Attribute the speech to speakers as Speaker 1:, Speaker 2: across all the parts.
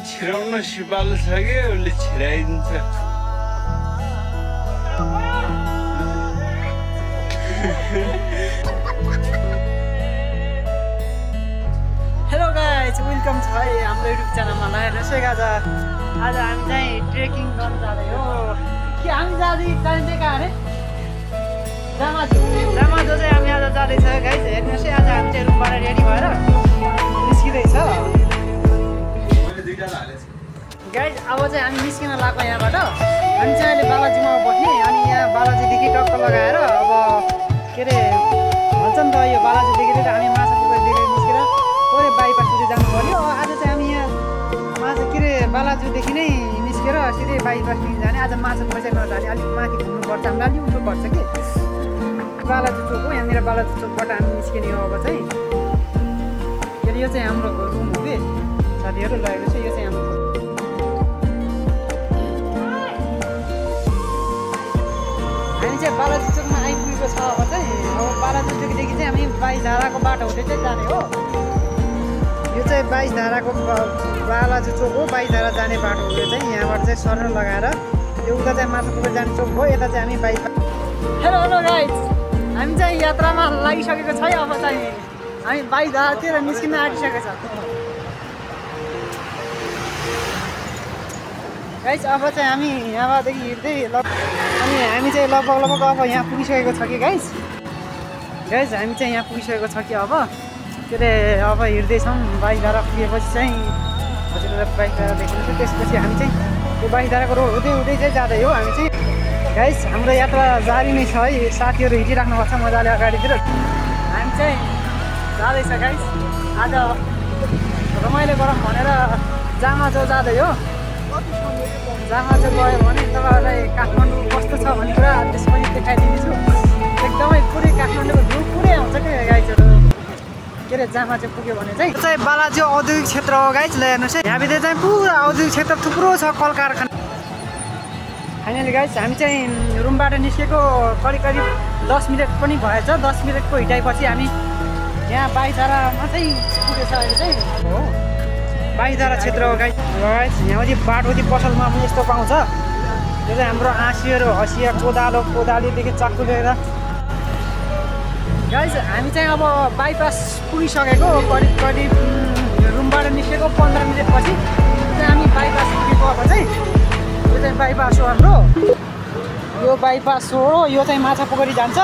Speaker 1: छिराउन सिपालु छ कि उसले छिराइदिन्छ।
Speaker 2: हेलो गाइज, वेलकम छ है हाम्रो युट्युब च्यानलमा। हेर्नुहोस् आज हामी चाहिँ ट्रेकिङ गर्न जाँदै हो कि हामी जाँदै जाँदै कहाँ अरे जामाजो चाहिँ हामी आज जाँदैछ गाइज। हेर्नुहोस् है आज हामी चाहिँ रुमबाट रेडी भएर निस्किँदैछ गाइज। अब चाहिँ हामी निस्किन लाग्यो यहाँबाट। हामी चाहिँ अहिले बालाजीमा बस्ने अनि यहाँ बालाजीदेखि टक्क लगाएर अब के अरे भन्छ नि त यो बालाजीदेखि हामी माछा पुगरदेखि निस्केर पुरै बाइपास पुगेर जानु पर्यो। आज चाहिँ हामी यहाँ माछा के अरे बालाजुदेखि नै निस्केर सिधै बाइपासदेखि जाने। आज माछा पैसा नजाने, अलिक माथि घुम्नुपर्छ, हामीलाई अलिक उठ्नुपर्छ कि बालाजु चोक हो। यहाँनिर बालाजु चोकबाट हामी निस्किने हो। अब चाहिँ के अरे यो चाहिँ हाम्रो रुम हो कि साथीहरू लगेको छ। यो चाहिँ हाम्रो हामी चाहिँ बालाजु चोकमा आइपुगेको छ। अब चाहिँ अब बालाजु चोकदेखि चाहिँ हामी 22 धाराको बाटो हुँदै चाहिँ जाने हो। यो चाहिँ 22 धाराको बालाजु चोक हो, 22 धारा जाने बाटो हो। यो चाहिँ यहाँबाट चाहिँ सरल लगाएर यो उता चाहिँ माछा पुगेर जाने चोक हो, यता चाहिँ हामी बाइक। हेलो हेलो गाइज, हामी चाहिँ यात्रामा लागिसकेको छ। अब चाहिँ हामी 22 धारातिर निस्किन आँटिसकेको छ गाइज। अब चाहिँ हामी यहाँबाटदेखि हिँड्दै अनि हामी चाहिँ लगभग अब यहाँ पुगिसकेको छ कि गाइज। हामी चाहिँ यहाँ पुगिसकेको छ कि अब के अरे अब हिँड्दैछौँ। 22 धारा पुगेपछि चाहिँ हजुरलाई 22 धारा देख्नुहुन्छ। त्यसपछि हामी चाहिँ यो 22 धाराको रोड हुँदै चाहिँ जाँदै हो हामी चाहिँ गाइज। हाम्रो यात्रा जारी नै छ है, साथीहरू हिँडिराख्नुपर्छ मजाले अगाडितिर। हामी चाहिँ जाँदैछ गाइज। आज रमाइलो गरौँ भनेर जामाजो जाँदै हो। जामाजो गयो भने तपाईँहरूलाई काठमाडौँ कस्तो छ भन्ने कुरा त्यस पनि देखाइदिनेछु। एकदमै पुरै काठमाडौँको भ्यू पुरै आउँछ क्या गाइजहरू। के अरे जामाजो पुग्यो भने चाहिँ यो चाहिँ बालाजु औद्योगिक क्षेत्र हो गाइज। ल हेर्नुहोस् है, यहाँभित्र चाहिँ पुरा औद्योगिक क्षेत्र थुप्रो छ, कल कारखाना। फाइनली गाइज हामी चाहिँ रुमबाट निस्केको करिब 10 मिनट पनि भएछ। 10 मिनटको हिँडाइपछि हामी यहाँ 22 धारामा चाहिँ पुगेछ अहिले चाहिँ हो। 22 धारा क्षेत्र हो गाइज। यहाँपछि बाटोदेखि पसलमा पनि यस्तो पाउँछ। यो चाहिँ हाम्रो आँसीहरू, हँसिया, कोदालीदेखि चाकु लिएर गाइज हामी चाहिँ अब बाइपास पुगिसकेको करिब रुमबाट निस्केको 15 मिनटपछि चाहिँ हामी बाइपास पुगेको। अब चाहिँ यो चाहिँ बाइपास हो हाम्रो, यो बाइपास हो। यो चाहिँ माछा पोखरी जान्छ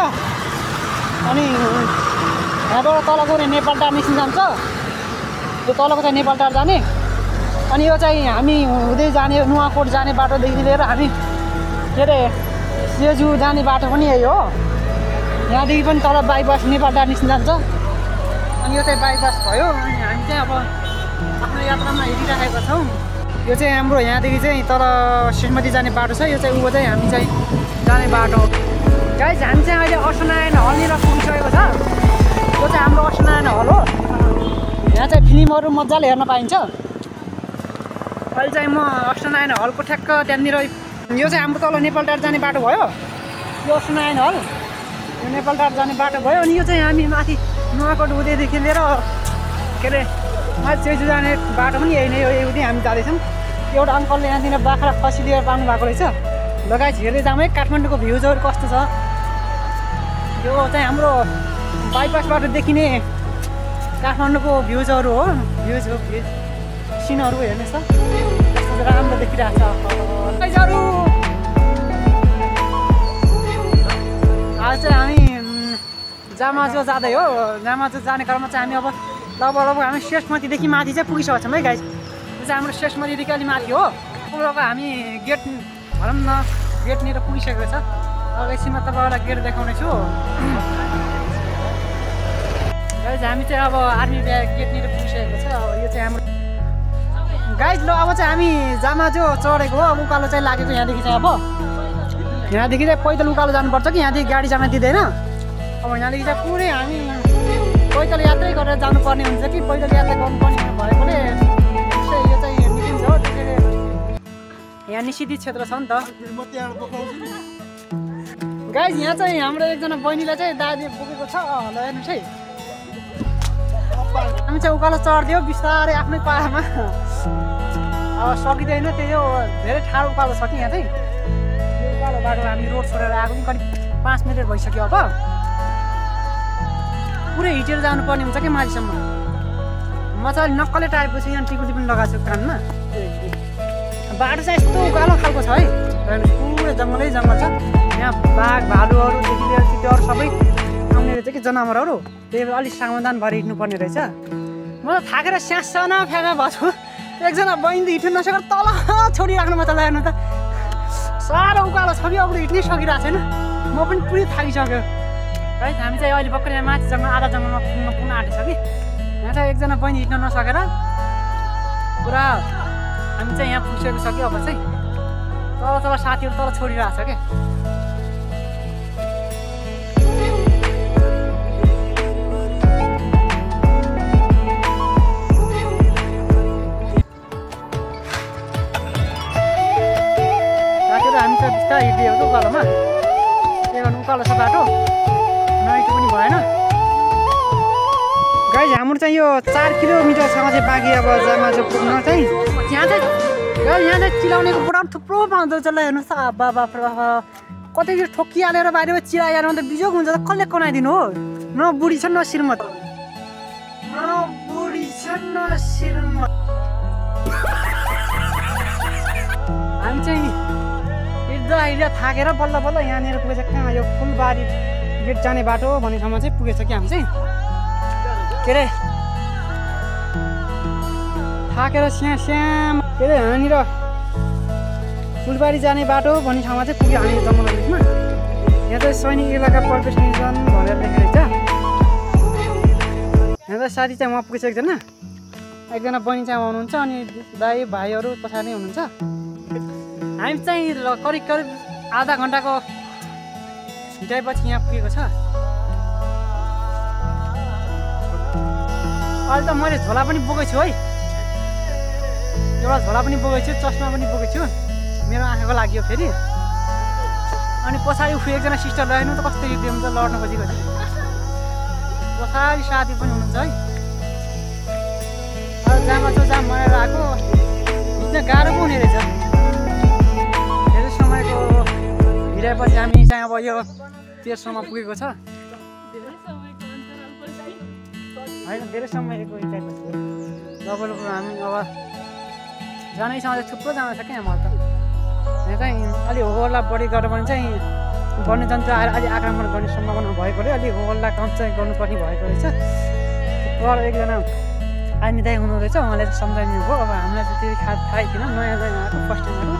Speaker 2: अनि यहाँबाट तल गएर नेपाल टार निस्किन जान्छ। यो तलको चाहिँ नेपाल टार जाने अनि यो चाहिँ हामी हुँदै जाने नुवाकोट जाने बाटोदेखि लिएर हामी के अरे सेजु जाने बाटो पनि यही हो। यहाँदेखि पनि तल बाइपास नेपाल टार निस्किन जान्छ अनि यो चाहिँ बाइपास भयो। अनि हामी चाहिँ अब आफ्नो यात्रामा हिँडिराखेका छौँ। यो चाहिँ हाम्रो यहाँदेखि चाहिँ तल श्रीमती जाने बाटो छ। यो चाहिँ ऊ चाहिँ हामी चाहिँ जाने बाटो हो गाइज। हामी चाहिँ अहिले अष्टनारायण हलनिर पुगिसकेको छ। यो चाहिँ हाम्रो अष्टनारायण हल हो। यहाँ चाहिँ फिल्महरू मजाले हेर्न पाइन्छ। अहिले चाहिँ म अष्टनारायण हलको ठ्याक्क त्यहाँनिर, यो चाहिँ हाम्रो तल नेपाल टार जाने बाटो भयो। यो अष्टनारायण हल, यो नेपाल टार जाने बाटो भयो। अनि यो चाहिँ हामी माथि नुवाकोट उदयदेखि लिएर के अरे माथि सेजु जाने बाटो पनि यही नै हो। यही हामी जाँदैछौँ। एउटा अङ्कलले यहाँनिर बाख्रा खसी लिएर पाउनु भएको रहेछ। लगाइ हेर्दै जाउँ है काठमाडौँको भ्यूजहरू कस्तो छ। यो चाहिँ हाम्रो बाइपासबाट देखिने काठमाडौँको भ्यूजहरू हो। भ्यूज सिनहरू हेर्नुहोस् त कस्तो राम्रो देखिरहेको छ। आज चाहिँ हामी जामाजो जाँदै हो। जामाजो जाने क्रममा चाहिँ हामी अब लगभग हामी शेषमतीदेखि माथि चाहिँ पुगिसकेको छौँ है गाइज। यो चाहिँ हाम्रो शेषमतीदेखि अलि माथि हो। लगभग हामी गेट भनौँ न गेटनिर पुगिसकेको छ। अब एकछिनमा तपाईँहरूलाई गेट देखाउने छु गाइज। हामी चाहिँ अब आर्मी गेटनिर पुगिसकेको छ। अब यो चाहिँ हाम्रो गाइज। ल अब चाहिँ हामी जामाजो चढेको हो। अब उकालो चाहिँ लागेको यहाँदेखि चाहिँ अब यहाँदेखि चाहिँ पैदल उकालो जानुपर्छ कि यहाँदेखि गाडी जान दिँदैन। अब यहाँदेखि चाहिँ पुरै हामी पैदल यात्रै गरेर जानुपर्ने हुन्छ कि पैदल यात्रा गर्नुपर्ने भएकोले यो चाहिँ निस्किन्छ हो। त्यसैले यहाँ निषिद्धित क्षेत्र छ नि त गाइज। यहाँ चाहिँ हाम्रो एकजना बहिनीलाई चाहिँ दादी बोकेको छ। ल हेर्नुहोस् है, हामी चाहिँ उकालो चढ्दियो बिस्तारै आफ्नै पाहाडमा। अब सकिँदैन त्यही हो धेरै ठाडो उकालो छ कि यहाँ चाहिँ यो उकालो बाटो हामी रोड छोडेर आएको पनि करिब 5 मिनट भइसक्यो अब पुरै हिटेर जानुपर्ने हुन्छ कि माथिसम्म म चाहिँ अलिक नक्कले टाइपको छु यहाँ टिकुटी पनि लगाएको छु कानमा बाटो चाहिँ यस्तो उकालो खालको छ है पुरै जङ्गलै जङ्गल छ यहाँ बाघ भालुहरूदेखि लिएर चितुवाहरू सबै आउने रहेछ कि जनावरहरू त्यही भएर अलिक सावधान भएर हिँड्नुपर्ने रहेछ म त थाकेर स्यासाना फ्याका भएको छु एकजना बहिनी हिँड्नु नसकेर तल छोडिराख्नु म तँलाई हेर्नु त साह्रो उकालो छ कि अगाडि हिँड्नै सकिरहेको छैन म पनि पुरै थाकिसक्यो है हामी चाहिँ अहिले भर्खर यहाँ माथि जङ्गल आधा जङ्गलमा पुग्न आँटेछ कि यहाँ चाहिँ एकजना बहिनी हिँड्न नसकेर पुरा हामी चाहिँ यहाँ पुगिसकेको छ कि अब चाहिँ तल साथीहरू तल छोडिरहेको छ कि हामी चाहिँ बिस्तारै हिँड्दै हो उकालोमा त्यही गर्नु उकालो छ बाटो नैटो पनि भएन गाइज हाम्रो चाहिँ यो 4 किलोमिटरसम्म चाहिँ बाँकी अब जम्मा चाहिँ पुग्न चाहिँ यहाँ चाहिँ चिलाउनेको बुढाहरू थुप्रो पाउँदो रहेछ ल हेर्नुहोस् त बाबा कतै ठोकिहालेर बाहिर चिलाइहाल्नु त बिजोग हुन्छ त कसले कनाइदिनु हो न बुढी छ न श्रीमत हामी चाहिँ हिँड्दा थाकेर बल्ल बल्ल यहाँनिर पुगेछ कहाँ यो फुलबारी गेट जाने बाटो भन्ने ठाउँमा चाहिँ पुगेछ कि हामी चाहिँ के अरे थाकेर स्याम के अरे यहाँनिर फुलबारी जाने बाटो भन्ने ठाउँमा चाहिँ पुग्यो हामी जङ्गल बिचमा यहाँ चाहिँ सैनिक इलाका प्रवेश नियोजन भनेर लेखेको छ यहाँ चाहिँ साथी चाहिँ उहाँ पुगेछ एकजना बहिनी चाहिँ आउनुहुन्छ अनि दाइ भाइहरू पछाडि नै हुनुहुन्छ हामी चाहिँ करिब आधा घन्टाको हिँडाइपछि यहाँ पुगेको छ अहिले त मैले झोला पनि बोकेको छु है एउटा झोला पनि बोकेको छु चस्मा पनि बोकेको छु मेरो आँखाको लागि हो फेरि अनि पछाडि उफु एकजना सिस्टर रहेन त कस्तो एकदम त लड्न खोजेको छ पछाडि साथी पनि हुनुहुन्छ है अब जामा छ जाम मरेर आएको हिँड्न गाह्रो पो हुने रहेछ धेरै समयको हिँडेपछि हामी चाहिँ अब यो तेर्सोमा पुगेको छ होइन धेरै समयको हिँडाइपछि डबलको हामी अब जानेसँग चाहिँ थुप्रो जानु छ क्या यहाँ त यहाँ चाहिँ अलि होहल्ला बढी गरेर भने चाहिँ वन्यजन्तु आएर अलि आक्रमण गर्ने सम्भावना भएकोले अलि होहल्ला कम चाहिँ गर्नुपर्ने भएको रहेछ पर एकजना आर्मी दाइ हुनुहुँदैछ उहाँले चाहिँ सम्झाइदिनु भयो अब हामीलाई चाहिँ त्यति थाहै थिएन नयाँ नयाँ आएको फर्स्ट टाइम आएको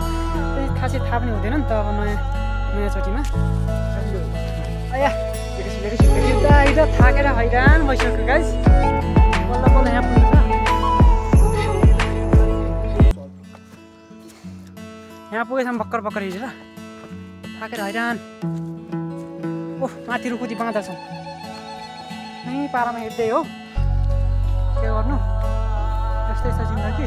Speaker 2: त्यही खासै थाहा पनि हुँदैन नि त अब नयाँ चोटिमा हिँड्दा थाकेर हैरान भइसक्यो गाइस बल्ल बल्ल यहाँ पुग्छ यहाँ पुगेसम्म भर्खर हिँडेर थाकेर हैरान ओह माथि रुकुती बाँधा छौँ यहीँ पारामा हिँड्दै हो के गर्नु यस्तै छ जिन्दगी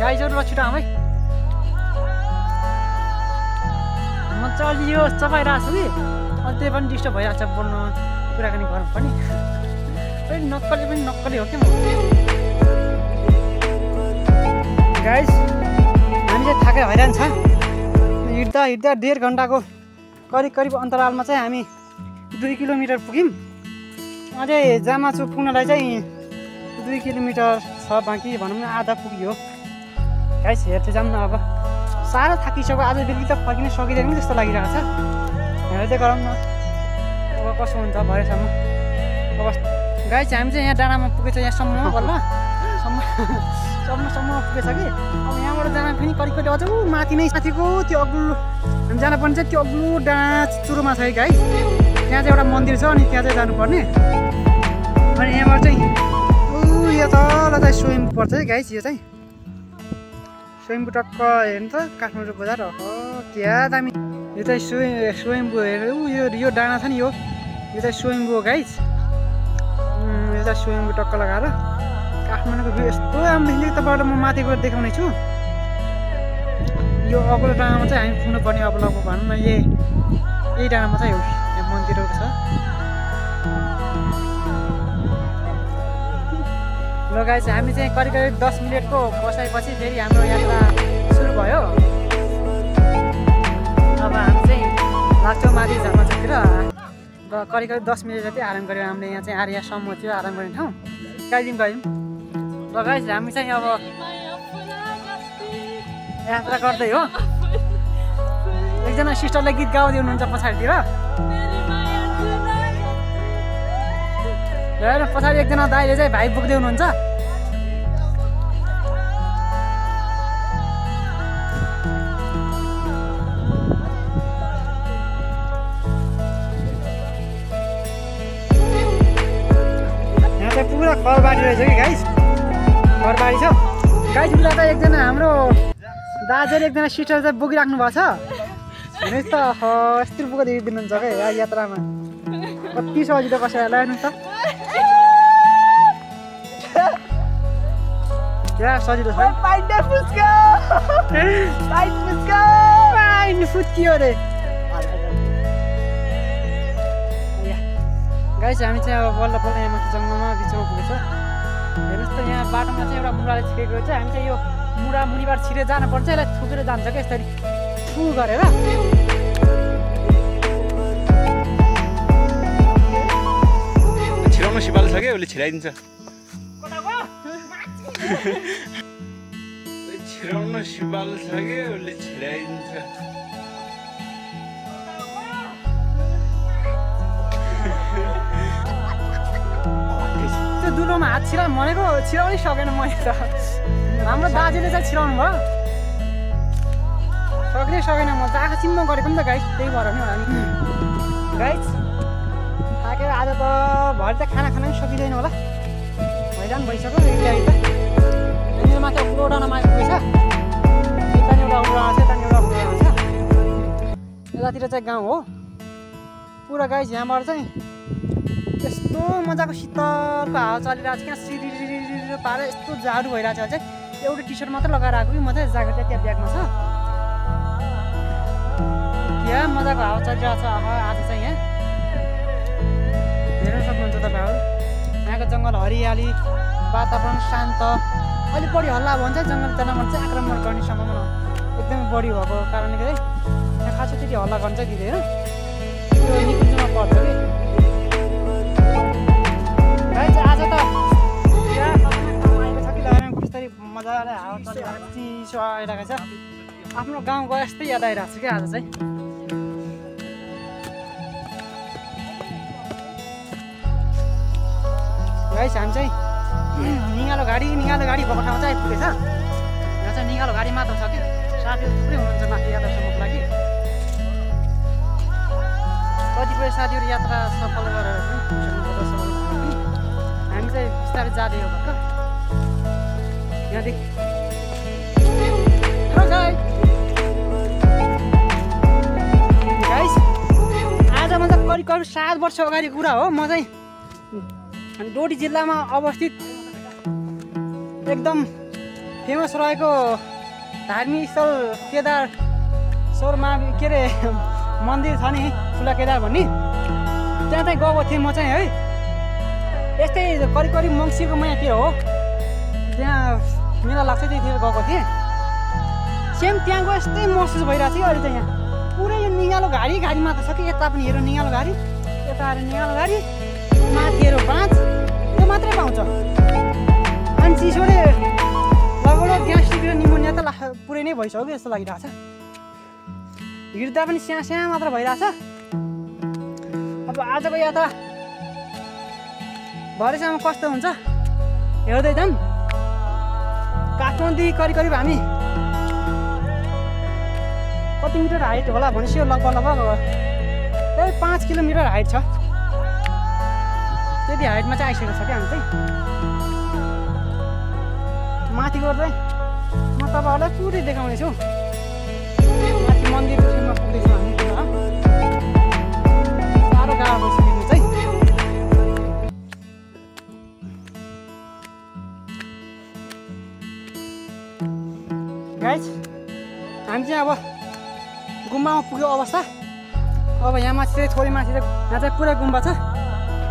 Speaker 2: गाइजहरू ल छिटो आऊ है म चाहिँ अलि यो चपाइरहेको छु कि अलि त्यही पनि डिस्टर्ब भइरहेको छ बोल्नु कुराकानी गर्नु पनि नक्कली हो क्या म गाइस हामी चाहिँ थाकेर हैरान छ हिँड्दा 1.5 घन्टाको करिब अन्तरालमा चाहिँ हामी 2 किलोमिटर पुग्यौँ अझै जामाचु पुग्नलाई चाहिँ 2 किलोमिटर छ बाँकी भनौँ न आधा पुग्यो गाइस हेर्दै जाऊँ न अब साह्रो थाकिसक्यो आज बेलुकी त फर्किन सकिँदैन जस्तो लागिरहेको छ हेर्दै गरौँ न अब कसो हुन्छ भरेसम्म अब गाइस हामी चाहिँ यहाँ डाँडामा पुगेछ यहाँसम्म बल्ल सम्म पुगेछ कि अब यहाँबाट जान फेरि करिब अझ माथि नै साथीको त्यो अग्लो हामी जानुपर्ने चाहिँ त्यो अग्लो डाँडा चुरोमा छ है गाइस त्यहाँ चाहिँ एउटा मन्दिर छ अनि त्यहाँ चाहिँ जानुपर्ने अनि यहाँबाट चाहिँ यो तल चाहिँ स्वयम्भू पर्छ है गाइस यो चाहिँ स्वयम्भू टक्क हेर्नु त काठमाडौँ बजार हो क्या दामी यो चाहिँ स्वयम्भू हेरेर यो डाँडा छ नि यो चाहिँ स्वयम्भू हो गाइस यो चाहिँ स्वयम्भू टक्क लगाएर काठमाडौँको भ्यू यस्तो राम्रो देखिन्छ तपाईँलाई म माथि गएर देखाउने छु यो अग्लो डाँडामा चाहिँ हामी पुग्नुपर्ने अब लगभग भनौँ न यही डाँडामा चाहिँ हो यहाँ मन्दिरहरू छ ल गाइस हामी चाहिँ करिब 10 मिनेटको बसाइपछि फेरि हाम्रो यात्रा सुरु भयो। अब हामी चाहिँ लाग्छौँ माथि झर्नातिर र करिब 10 मिनट जति आराम गऱ्यौँ। हामीले यहाँ चाहिँ आर्यसम्म थियो आराम गर्ने ठाउँ गयौँ। ल गाइस हामी चाहिँ अब यात्रा गर्दै हो। एकजना सिस्टरले गीत गाउँदै हुनुहुन्छ पछाडितिर। र पछाडि एकजना दाइले चाहिँ भाइ बोक्दै हुनुहुन्छ। यहाँ चाहिँ पुरा घरबारी रहेछ कि गाइस, घरबारी छ गाइस। उता त एकजना हाम्रो दाजुले एकजना सिस्टर चाहिँ बोकिराख्नु भएको छ। हेर्नुहोस् त यस्तो बोकेर दिनुहुन्छ क्या यात्रामा। कति सजिलो कसैलाई हेर्नुहोस् त क्या सजिलो छ। फुत्कियो अरे गाइस। हामी चाहिँ अब बल्ल बल्ल यहाँ माथि जङ्गलमा बिचमा पुगेछ। हेर्नुहोस् त यहाँ बाटोमा चाहिँ एउटा मुढाले छिरेको छ। हामी चाहिँ यो मुढा मुनिबाट छिरेर जानुपर्छ। यसलाई थुकेर जान्छ क्या यसरी फु गरेर।
Speaker 1: छिराउनु सिपालु छ क्या उसले छिराइदिन्छ। छिराउनु सिपालु छ क्या उसले छिराइदिन्छ। त्यो
Speaker 2: दुलोमा हात छिराउनु भनेको छिराउनै सकेन मैले त। हाम्रो दाजुले चाहिँ छिराउनु भयो। सक्नै सकेन म त। आँखा चिम्म गरेको नि त गाइस, त्यही भएर नि होला नि गाइस। थाकेर आज त भरे त खाना खान पनि सकिँदैन होला। हैरान भइसक्यो एकलाई त। यहाँनिर माथि पुरोडानामा आइपुगेछ। यतानि एउटा उडाना छ, यतानि एउटा उडाना छ। यतातिर चाहिँ गाउँ हो पुरा गाइस। यहाँबाट चाहिँ यस्तो मजाको शीतलको हावा चलिरहेको छ क्या। सिरिरिरि पारेर यस्तो जाडो भइरहेको छ। चाहिँ एउटा टी सर्ट मात्रै लगाएर आएको कि म चाहिँ ज्याकेट त्यहाँ ब्यागमा छ। क्या मजाको हावा चलिरहेको छ आज चाहिँ यहाँ। हेर्न सक्नुहुन्छ तपाईँहरू। यहाँको जङ्गल हरियाली, वातावरण शान्त। अलिक बढी हल्ला भयो भने चाहिँ जङ्गल जनावर चाहिँ आक्रमण गर्ने सम्भावना एकदमै बढी भएको कारणले गर्दा यहाँ खासै त्यति हल्ला गर्न चाहिँ दिँदैन। त्यो निकुञ्जमा पर्छ कि गाइस। आज त कसरी मजाले हावा चलिरहेको चिसो आइरहेको छ। आफ्नो गाउँ गए जस्तै याद आइरहेको छ क्या आज चाहिँ। गाइस हामी चाहिँ निगालो गाडी भएको ठाउँ चाहिँ आइपुगेछ। यहाँ चाहिँ निगालो गाडी मात्र छ कि साथीहरू थुप्रै हुनुहुन्छ माथि यात्रासम्मको लागि। कतिपय साथीहरू यात्रा सफल गरेर पनि हामी चाहिँ बिस्तारै जाँदै हो भर्खर यहाँदेखि। गाइस आज म त करिब 7 वर्ष अगाडि कुरा हो। म चाहिँ डोटी जिल्लामा अवस्थित एकदम फेमस रहेको धार्मिक स्थल केदारेश्वर के अरे मन्दिर छ नि, ठुला केदार भन्ने। त्यहाँ चाहिँ गएको थिएँ म चाहिँ है। यस्तै करिब मङ्सिरको महिनातिर हो। त्यहाँ मेला लाग्छ त्यतिखेर गएको थिएँ। सेम त्यहाँ गयो यस्तै महसुस भइरहेको थियो। अहिले चाहिँ यहाँ पुरै यो निगालो गाडी मात्र छ कि। यता पनि हेरौँ निगालो गाडी, यता हेर निगालो गाडी, माथि हेरौँ बाँच, त्यो मात्रै पाउँछ। अनि चिसोले लगभग ग्यास्ट्रिक र निमोनिया त पुरै नै भइसक्यो कि जस्तो लागिरहेको छ। हिँड्दा पनि स्याहाँ मात्र भइरहेछ। अब आजको यात्रा भरेसम्म कस्तो हुन्छ हेर्दै जाऊँ। काठमाडौँ करिब हामी कति मिटर हाइट होला भनेपछि लगभग त्यही 5 किलोमिटर हाइट छ। त्यति हाइटमा चाहिँ आइसकेको छ क्या हामी चाहिँ। माथि गर्दै म तपाईँहरूलाई पुरै देखाउनेछु। माथि मन्दिरमा पुग्दैछौँ हामी। साह्रो गाह्रो भइसकेको चाहिँ। गाइस हामी चाहिँ अब गुम्बामा पुग्यो अवस्था। अब यहाँ माथि चाहिँ थोरै माथि चाहिँ यहाँ चाहिँ पुरै गुम्बा छ।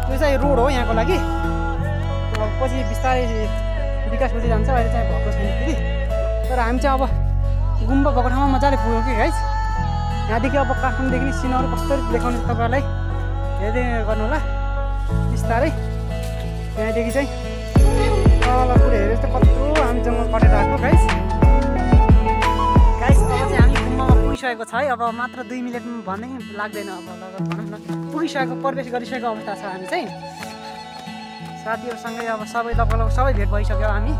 Speaker 2: त्यो चाहिँ रोड हो यहाँको लागि। पछि बिस्तारै विकास हुँदै जान्छ। अहिले चाहिँ भएको छैन फेरि। तर हामी चाहिँ अब गुम्बा भएको ठाउँमा मजाले पुग्यो कि गाइस। यहाँदेखि अब काठमाडौँदेखि सिनहरू कसरी देखाउने तपाईँहरूलाई हेर्दै गर्नु होला बिस्तारै। यहाँदेखि चाहिँ तल पुरै हेरेर चाहिँ कत्रो हामी जङ्गल कटेर आएको गाइस। गाइस अब चाहिँ हामी गुम्बामा पुगिसकेको छ है। अब मात्र 2 मिनट भन्दै लाग्दैन। अब लगभग भनौँ न पुगिसकेको प्रवेश गरिसकेको अवस्था छ हामी चाहिँ। साथीहरूसँगै अब सबै लगभग सबै भेट भइसक्यो हामी।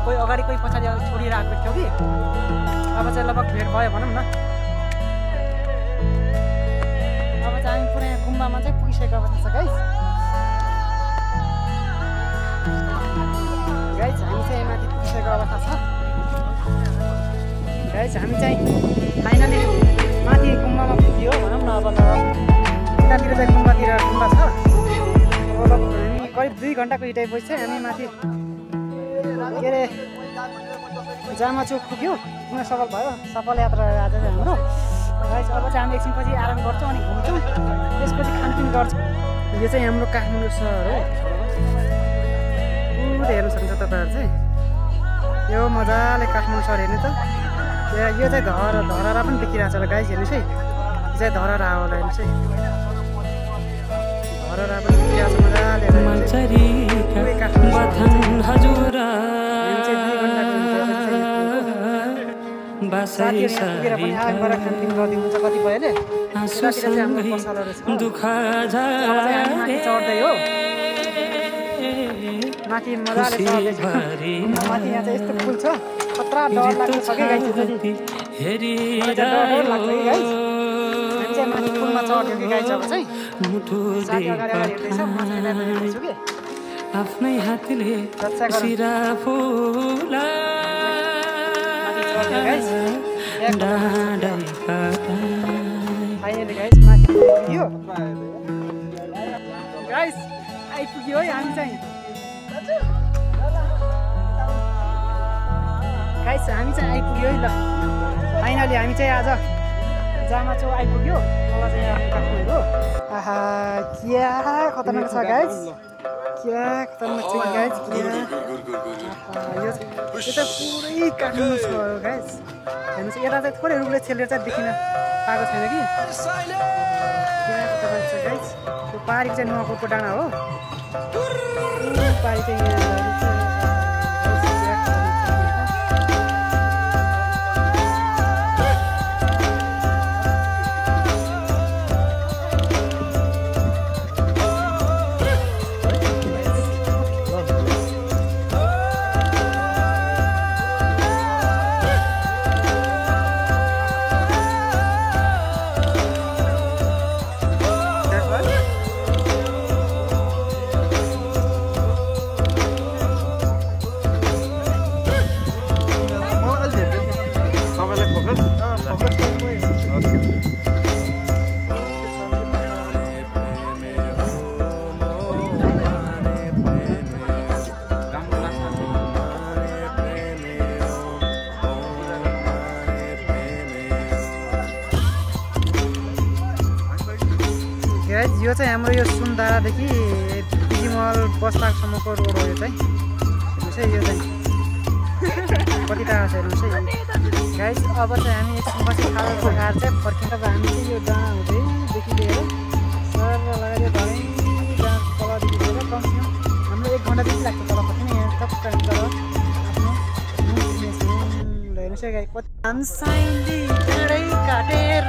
Speaker 2: कोही अगाडि कोही पछाडि छोडिरहेको थियो कि अब चाहिँ लगभग भेट भयो भनौँ न। अब चाहिँ हामी पुरै गुम्बामा चाहिँ पुगिसकेको अवस्था छ गाइस। गाइस हामी चाहिँ माथि पुगिसकेको अवस्था छ गाइस। हामी चाहिँ फाइनली माथि गुम्बामा पुग्यो भनौँ न। अब यतातिर चाहिँ गुम्बा छ। अब हामी करिब 2 घन्टाको हिँडाइ पछि चाहिँ हामी माथि के अरे जामाचोक पुग्यो। पुग्न सफल भयो। सफल यात्रा आज चाहिँ हाम्रो गाइस। अब चाहिँ हामी एकछिनपछि आराम गर्छौँ अनि घुम्छौँ, त्यसपछि खानपिन गर्छौँ। यो चाहिँ हाम्रो काठमाडौँ सहर हो। पुरै हेर्नु सक्नुहुन्छ तपाईँहरू चाहिँ। यो मजाले काठमाडौँ सहर हेर्नु त। यो चाहिँ धरहरा पनि देखिरहेको छ होला गाइस। हेर्नुहोस् है, यो चाहिँ धरहरा होला। हेर्नुहोस् है, धरहरा पनि देखिरहेको छ मजाले। साथीहरू पनि आएर खानपिन गरिदिनुहुन्छ कतिपयले। चढ्दै हो माथि मजाले चढ्दैछ। माथि यहाँ चाहिँ यस्तो फुल छ, खतरा डर लाग्छ कि गाइस। डर लाग्छ कि गाइस। हामी चाहिँ माथि फुलमा चढ्यो कि गाइस। अब चाहिँ साथी अगाडि हेर्दैछ, म चाहिँ हेर्दैछु कि
Speaker 3: आफ्नै हातले सिरा फुला
Speaker 2: फाइनली गाइस माथि पुग्यो गाइस। आइपुग्यो है हामी चाहिँ गाइस। हामी चाहिँ आइपुग्यो है ल फाइनली। हामी चाहिँ आज जामाचोक आइपुग्यो। तल चाहिँ आफ्नो काठमाडौँ। आहा क्या खतरनाक छ गाइस, क्या खतरनाक छ गाइस। यो चाहिँ पुरै काठमाडौँ छ गाइस। हेर्नुहोस् यता चाहिँ थोरै रुखले छेलेर चाहिँ देखिन पाएको छैन कि क्या खतरनाक छ गाइस। यो पारी चाहिँ नुवाकोटको डाँडा हो। पारी चाहिँ यो चाहिँ हाम्रो यो सुनधारादेखि बिजिमल बस्तासम्मको रोड हो। यो चाहिँ हेर्नुहोस् है, यो चाहिँ कति टाढा छ हेर्नुहोस् है गाइस। अब चाहिँ हामी एकछिनपछि खाजा खाएर चाहिँ फर्किन्छ। अब हामी चाहिँ यो डाँडा हुँदैदेखि लिएर सर लगाएर यो धरै डाँडा तलदेखि लिएर कमसेकम हाम्रो 1 घन्टा जति लाग्छ तल फर्किने। यहाँ टक्क हामी तल आफ्नो हेर्नुहोस् है गाई कति साइली डाँडै काटेर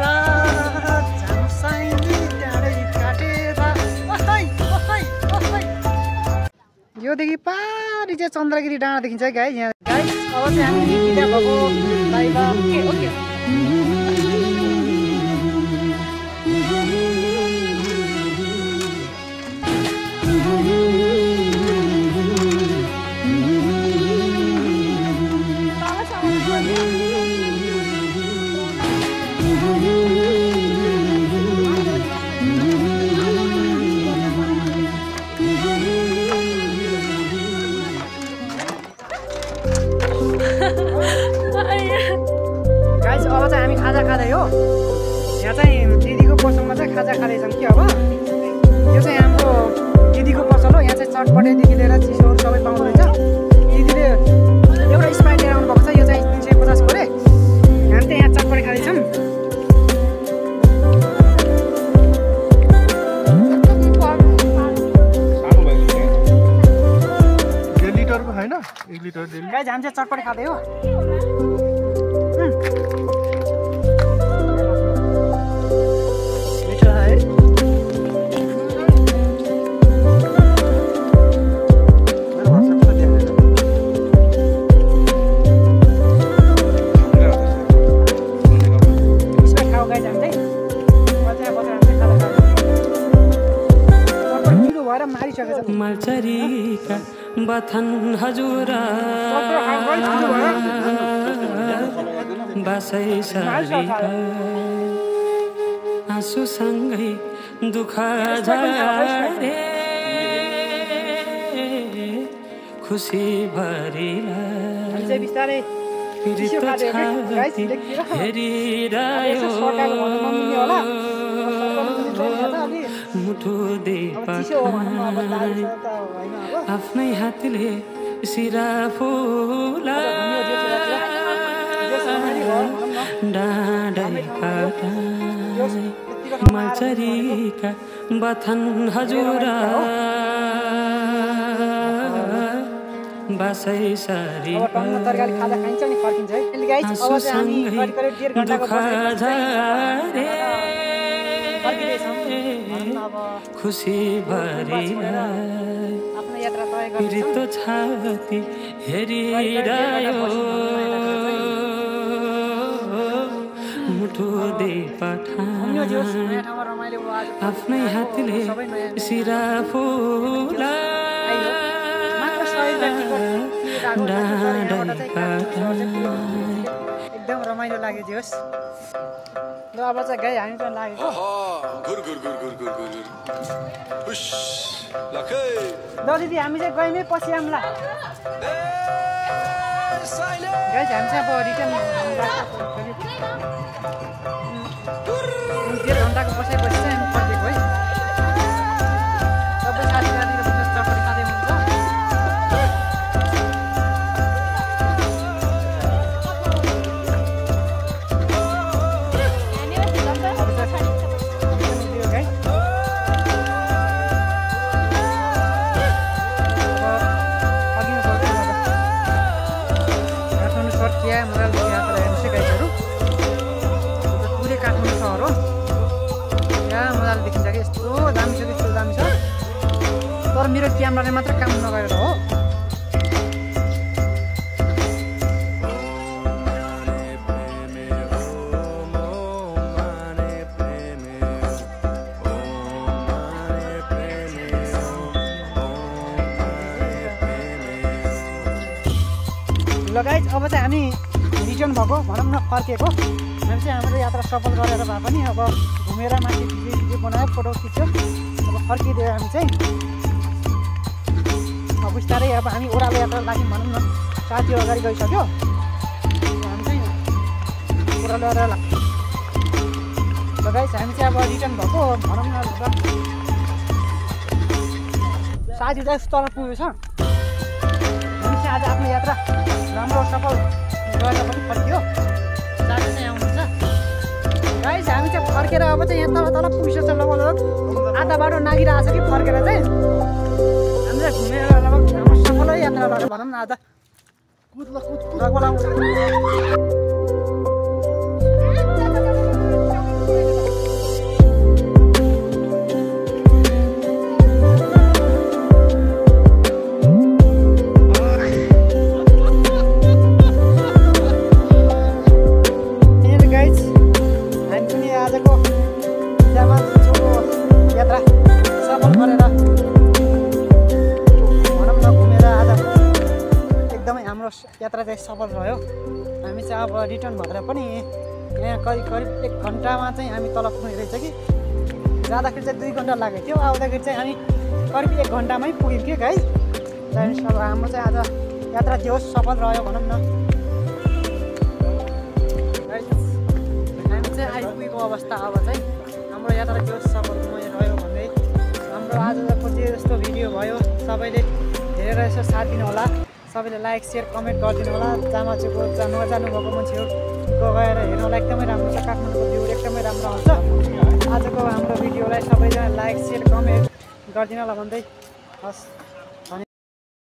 Speaker 2: योदेखि पारी चाहिँ चन्द्रगिरी डाँडा देखिन्छ है गाइस। यहाँ गाइस अब चाहिँ हामी बिदा भएको लाइभ ओके। गाइस अब चाहिँ हामी खाजा खाँदै हो। यहाँ चाहिँ दिदीको पसलमा चाहिँ खाजा खाँदैछौँ कि अब यो चाहिँ हाम्रो दिदीको पसल हो। यहाँ चाहिँ चटपटेदेखि लिएर चिसोहरू सबै पाउँदो रहेछ। दिदीले एउटा स्प्राइट लिएर आउनु भएको छ। यो चाहिँ 350 को रे। हामी चाहिँ यहाँ चटपटी खाँदैछौँ।
Speaker 4: लिटरको हैन 1 लिटर डेली
Speaker 2: गाइस हामी चाहिँ चटपटी खाँदै हो। मिठो है। स्प्राइट खाऊ गाइस हामी चाहिँ बच्चा हामी चाहिँ खाँदा चटपटी मिठो भएर मारिसकेछ।
Speaker 3: मालचरीका बथन हजुरा बासै सारीका आँसुसँगै दुःख झारे खुसी भरिला
Speaker 2: बिस्तारै
Speaker 3: हेरिरह्यो मुठो दे आफ्नै हातले सिरा फुला डाँडै काटाई मालचरीका बथन हजुरा बासै सारी आँसुसँगै दुःख झारे खुसी भरिला रितो छाती हेरिरह्यो मुठो दे पठाई आफ्नै हातले सिरा फुला
Speaker 2: एकदम रमाइलो लाग्यो जोस्। ल अब चाहिँ गाई हामी पनि लाग्यो। ल दिदी हामी चाहिँ गयौँ पछि आउँला। गाई हामी चाहिँ अब रिटर्न 1.5 घन्टाको बसेपछि चाहिँ हामी फर्केको है। सबै साथीहरू चटपटी खाँदै हुन्छ। तर मेरो क्यामेराले मात्र काम नगरेर हो। ल गाइस अब चाहिँ हामी रिटर्न भएको भनौँ न फर्केको। हामी चाहिँ हाम्रो यात्रा सफल गरेर भए पनि अब घुमेर माथि भिडियो बनायो फोटो खिच्यो। अब फर्किदियो हामी चाहिँ अब बिस्तारै अब हामी ओह्रालो यात्रा लाग्यौँ भनौँ न। साथीहरू अगाडि गइसक्यो हामी चाहिँ ओह्रालो यात्रा लाग्छ। ल गाइस हामी चाहिँ अब रिटर्न भएको भनौँ न। साथी चाहिँ तल पुगेको छ। हामी चाहिँ आज आफ्नो यात्रा राम्रो सफल गरेर पनि फर्कियो। साथी चाहिँ आउनुहुन्छ गाइस। हामी चाहिँ फर्केर अब चाहिँ यहाँ तल पुगिसक्छ। लगभग आधा बाटो नागिरहेको छ कि फर्केर चाहिँ हामी चाहिँ घुमेर लगभग हाम्रो सफलै यात्रा गरेर भनौँ न। आज यात्रा चाहिँ सफल रह्यो। हामी चाहिँ अब रिटर्न भएर पनि यहाँ करिब 1 घन्टामा चाहिँ हामी तल पुग्ने रहेछ कि। जाँदाखेरि चाहिँ 2 घन्टा लागेको थियो। आउँदाखेरि चाहिँ हामी करिब 1 घन्टामै पुग्यौँ कि गाइस। अब हाम्रो चाहिँ आज यात्रा जो सफल रह्यो भनौँ न। हामी चाहिँ आइपुगेको अवस्था अब चाहिँ हाम्रो यात्रा जो सफलमय रह्यो भन्दै हाम्रो आजको जे जस्तो भिडियो भयो सबैले हेरेर यसो साथ दिनु होला। सबैले लाइक सेयर कमेन्ट गरिदिनु होला जामाचुको नजानुभएको मान्छेहरू गएर हेर्नुलाई एकदमै राम्रो छ काठमाडौँको भ्यू एकदमै राम्रो आउँछ आजको हाम्रो भिडियोलाई सबैजना लाइक सेयर कमेन्ट गरिदिनु होला भन्दै हस्